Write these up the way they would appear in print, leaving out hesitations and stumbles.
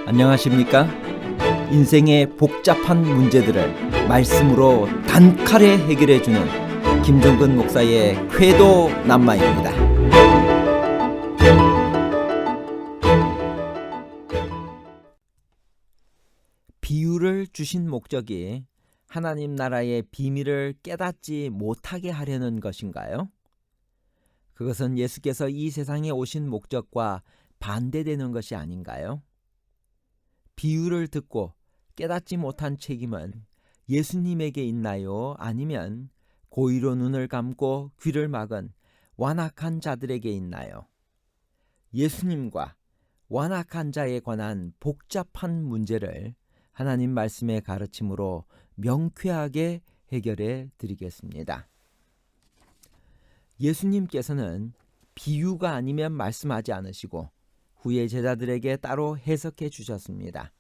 안녕하십니까? 인생의 복잡한 문제들을 말씀으로 단칼에 해결해주는 김종근 목사의 쾌도 남마입니다. 비유를 주신 목적이 하나님 나라의 비밀을 깨닫지 못하게 하려는 것인가요? 그것은 예수께서 이 세상에 오신 목적과 반대되는 것이 아닌가요? 비유를 듣고 깨닫지 못한 책임은 예수님에게 있나요? 아니면 고의로 눈을 감고 귀를 막은 완악한 자들에게 있나요? 예수님과 완악한 자에 관한 복잡한 문제를 하나님 말씀의 가르침으로 명쾌하게 해결해 드리겠습니다. 예수님께서는 비유가 아니면 말씀하지 않으시고 후에 제자들에게 따로 해석해 주셨습니다.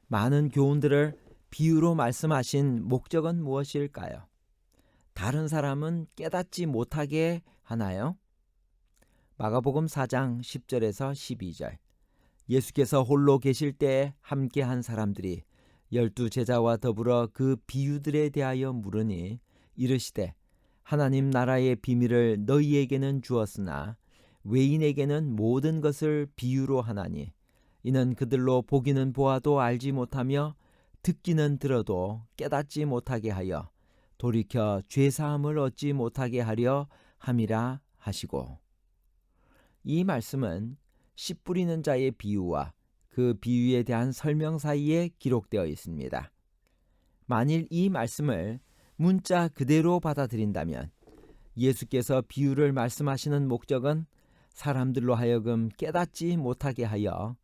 많은 교훈들을 비유로 말씀하신 목적은 무엇일까요? 다른 사람은 깨닫지 못하게 하나요? 마가복음 4장 10절에서 12절. 예수께서 홀로 계실 때 함께한 사람들이 12 제자와 더불어 그 비유들에 대하여 물으니 이르시되 하나님 나라의 비밀을 너희에게는 주었으나 외인에게는 모든 것을 비유로 하나니 이는 그들로 보기는 보아도 알지 못하며 듣기는 들어도 깨닫지 못하게 하여 돌이켜 죄사함을 얻지 못하게 하려 함이라 하시고. 이 말씀은 씨 뿌리는 자의 비유와 그 비유에 대한 설명 사이에 기록되어 있습니다. 만일 이 말씀을 문자 그대로 받아들인다면 예수께서 비유를 말씀하시는 목적은 사람들로 하여금 깨닫지 못하게 하여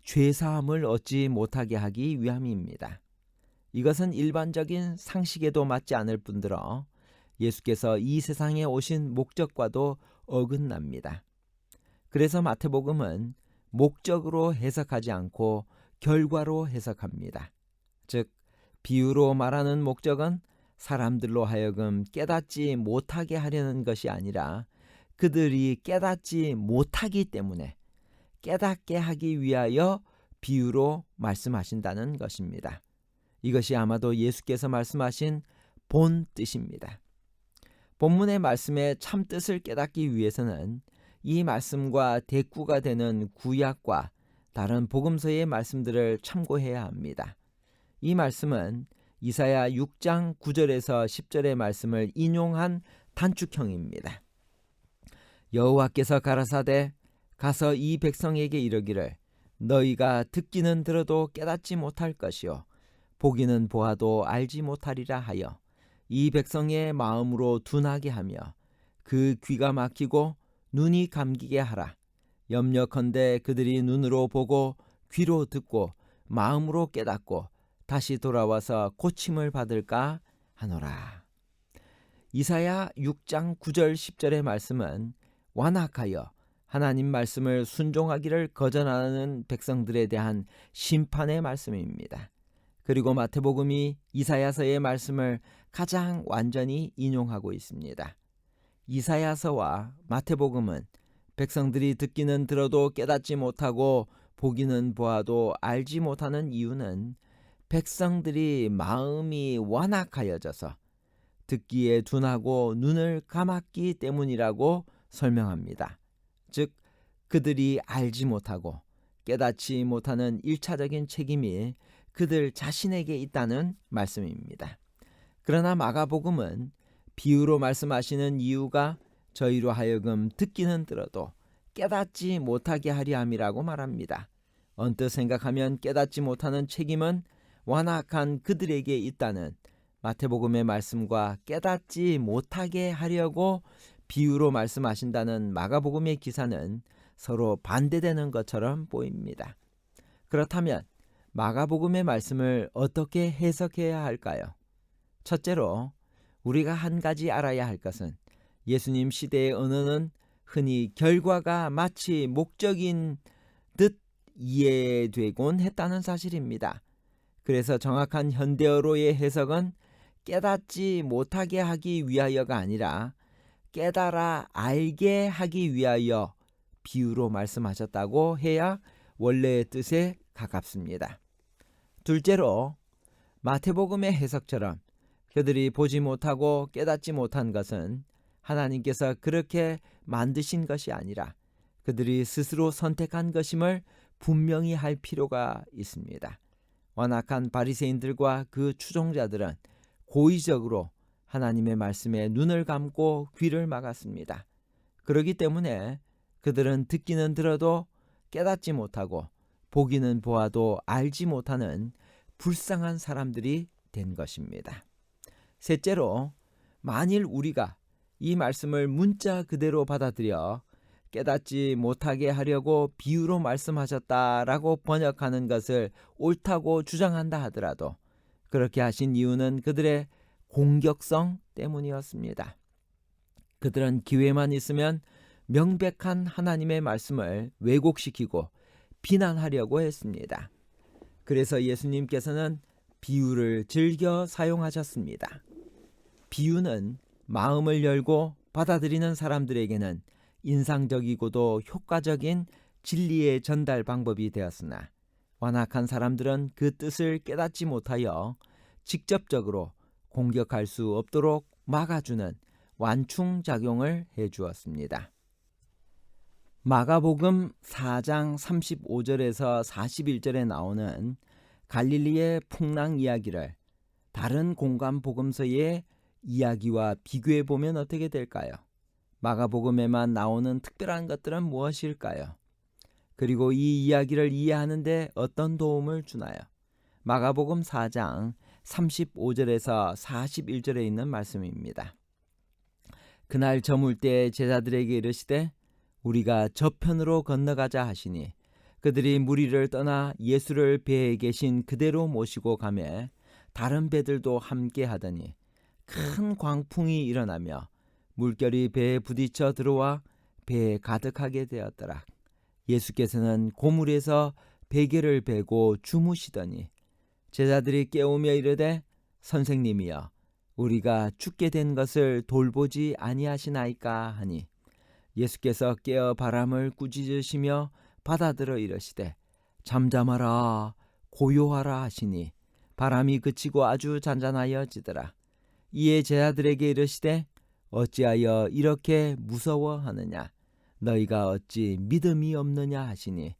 죄사함을 얻지 못하게 하기 위함입니다. 이것은 일반적인 상식에도 맞지 않을 뿐더러 예수께서 이 세상에 오신 목적과도 어긋납니다. 그래서 마태복음은 목적으로 해석하지 않고 결과로 해석합니다. 즉, 비유로 말하는 목적은 사람들로 하여금 깨닫지 못하게 하려는 것이 아니라 그들이 깨닫지 못하기 때문에 깨닫게 하기 위하여 비유로 말씀하신다는 것입니다. 이것이 아마도 예수께서 말씀하신 본 뜻입니다. 본문의 말씀의 참 뜻을 깨닫기 위해서는 이 말씀과 대꾸가 되는 구약과 다른 복음서의 말씀들을 참고해야 합니다. 이 말씀은 이사야 6장 9절에서 10절의 말씀을 인용한 단축형입니다. 여호와께서 가라사대 가서 이 백성에게 이르기를 너희가 듣기는 들어도 깨닫지 못할 것이요 보기는 보아도 알지 못하리라 하여 이 백성의 마음으로 둔하게 하며 그 귀가 막히고 눈이 감기게 하라. 염려컨대 그들이 눈으로 보고 귀로 듣고 마음으로 깨닫고 다시 돌아와서 고침을 받을까 하노라. 이사야 6장 9절 10절의 말씀은 완악하여 하나님 말씀을 순종하기를 거절하는 백성들에 대한 심판의 말씀입니다. 그리고 마태복음이 이사야서의 말씀을 가장 완전히 인용하고 있습니다. 이사야서와 마태복음은 백성들이 듣기는 들어도 깨닫지 못하고 보기는 보아도 알지 못하는 이유는 백성들이 마음이 완악하여져서 듣기에 둔하고 눈을 감았기 때문이라고 설명합니다. 즉, 그들이 알지 못하고 깨닫지 못하는 1차적인 책임이 그들 자신에게 있다는 말씀입니다. 그러나 마가복음은 비유로 말씀하시는 이유가 저희로 하여금 듣기는 들어도 깨닫지 못하게 하려 함이라고 말합니다. 언뜻 생각하면 깨닫지 못하는 책임은 완악한 그들에게 있다는 마태복음의 말씀과 깨닫지 못하게 하려고 비유로 말씀하신다는 마가복음의 기사는 서로 반대되는 것처럼 보입니다. 그렇다면 마가복음의 말씀을 어떻게 해석해야 할까요? 첫째로 우리가 한 가지 알아야 할 것은 예수님 시대의 언어는 흔히 결과가 마치 목적인 듯 이해되곤 했다는 사실입니다. 그래서 정확한 현대어로의 해석은 깨닫지 못하게 하기 위하여가 아니라 깨달아 알게 하기 위하여 비유로 말씀하셨다고 해야 원래의 뜻에 가깝습니다. 둘째로 마태복음의 해석처럼 그들이 보지 못하고 깨닫지 못한 것은 하나님께서 그렇게 만드신 것이 아니라 그들이 스스로 선택한 것임을 분명히 할 필요가 있습니다. 완악한 바리새인들과 그 추종자들은 고의적으로 하나님의 말씀에 눈을 감고 귀를 막았습니다. 그렇기 때문에 그들은 듣기는 들어도 깨닫지 못하고 보기는 보아도 알지 못하는 불쌍한 사람들이 된 것입니다. 셋째로, 만일 우리가 이 말씀을 문자 그대로 받아들여 깨닫지 못하게 하려고 비유로 말씀하셨다라고 번역하는 것을 옳다고 주장한다 하더라도 그렇게 하신 이유는 그들의 공격성 때문이었습니다. 그들은 기회만 있으면 명백한 하나님의 말씀을 왜곡시키고 비난하려고 했습니다. 그래서 예수님께서는 비유를 즐겨 사용하셨습니다. 비유는 마음을 열고 받아들이는 사람들에게는 인상적이고도 효과적인 진리의 전달 방법이 되었으나 완악한 사람들은 그 뜻을 깨닫지 못하여 직접적으로 공격할 수 없도록 막아주는 완충작용을 해주었습니다. 마가복음 4장 35절에서 41절에 나오는 갈릴리의 풍랑 이야기를 다른 공간 복음서의 이야기와 비교해 보면 어떻게 될까요? 마가복음에만 나오는 특별한 것들은 무엇일까요? 그리고 이 이야기를 이해하는 데 어떤 도움을 주나요? 마가복음 4장 35절에서 41절에 있는 말씀입니다. 그날 저물 때 제자들에게 이르시되 우리가 저편으로 건너가자 하시니 그들이 무리를 떠나 예수를 배에 계신 그대로 모시고 가매 다른 배들도 함께 하더니 큰 광풍이 일어나며 물결이 배에 부딪혀 들어와 배에 가득하게 되었더라. 예수께서는 고물에서 베개를 베고 주무시더니 제자들이 깨우며 이르되 선생님이여 우리가 죽게 된 것을 돌보지 아니하시나이까 하니 예수께서 깨어 바람을 꾸짖으시며 받아들어 이르시되 잠잠하라 고요하라 하시니 바람이 그치고 아주 잔잔하여지더라. 이에 제자들에게 이르시되 어찌하여 이렇게 무서워하느냐 너희가 어찌 믿음이 없느냐 하시니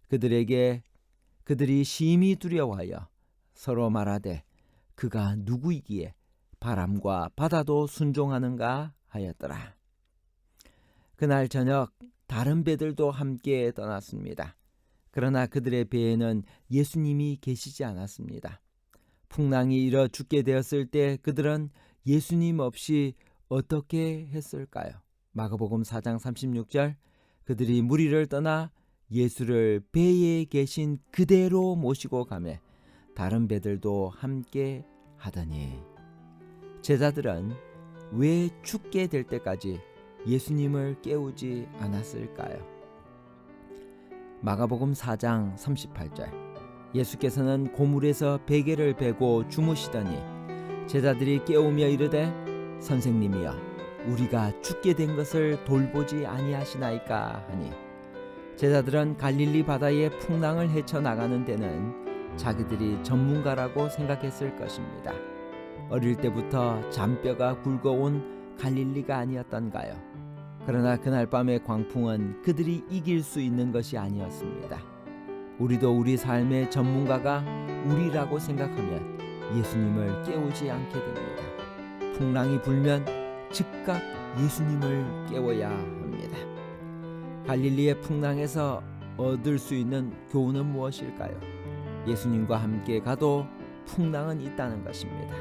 그들이 심히 두려워하여 서로 말하되 그가 누구이기에 바람과 바다도 순종하는가 하였더라. 그날 저녁 다른 배들도 함께 떠났습니다. 그러나 그들의 배에는 예수님이 계시지 않았습니다. 풍랑이 일어 죽게 되었을 때 그들은 예수님 없이 어떻게 했을까요? 마가복음 4장 36절 그들이 무리를 떠나 예수를 배에 계신 그대로 모시고 가매 다른 배들도 함께 하더니 제자들은 왜 죽게 될 때까지 예수님을 깨우지 않았을까요? 마가복음 4장 38절 예수께서는 고물에서 베개를 베고 주무시더니 제자들이 깨우며 이르되 선생님이여 우리가 죽게 된 것을 돌보지 아니하시나이까 하니 제자들은 갈릴리 바다의 풍랑을 헤쳐나가는 데는 자기들이 전문가라고 생각했을 것입니다. 어릴 때부터 잔뼈가 굵어온 갈릴리가 아니었던가요? 그러나 그날 밤의 광풍은 그들이 이길 수 있는 것이 아니었습니다. 우리도 우리 삶의 전문가가 우리라고 생각하면 예수님을 깨우지 않게 됩니다. 풍랑이 불면 즉각 예수님을 깨워야 합니다. 갈릴리의 풍랑에서 얻을 수 있는 교훈은 무엇일까요? 예수님과 함께 가도 풍랑은 있다는 것입니다.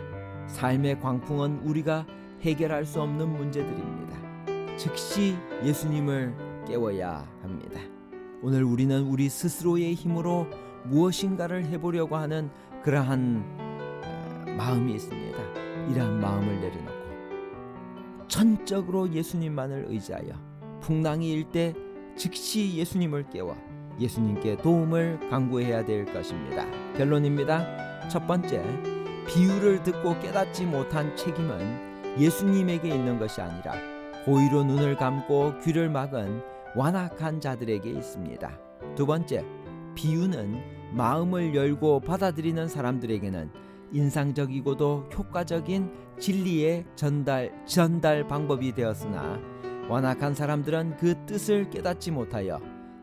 삶의 광풍은 우리가 해결할 수 없는 문제들입니다. 즉시 예수님을 깨워야 합니다. 오늘 우리는 우리 스스로의 힘으로 무엇인가를 해보려고 하는 그러한 마음이 있습니다. 이러한 마음을 내려놓고 전적으로 예수님만을 의지하여 풍랑이 일 때 즉시 예수님을 깨워 예수님께 도움을 간구해야 될 것입니다. 결론입니다. 첫 번째, 비유를 듣고 깨닫지 못한 책임은 예수님에게 있는 것이 아니라 고의로 눈을 감고 귀를 막은 완악한 자들에게 있습니다. 두 번째, 비유는 마음을 열고 받아들이는 사람들에게는 인상적이고도 효과적인 진리의 전달 방법이 되었으나 완악한 사람들은 그 뜻을 깨닫지 못하여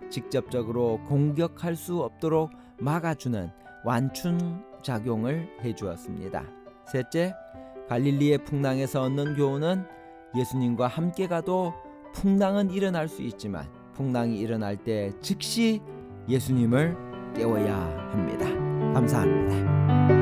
직접적으로 공격할 수 없도록 막아주는 완충 작용을 해주었습니다. 셋째, 갈릴리의 풍랑에서 얻는 교훈은 예수님과 함께 가도 풍랑은 일어날 수 있지만 풍랑이 일어날 때 즉시 예수님을 깨워야 합니다. 감사합니다.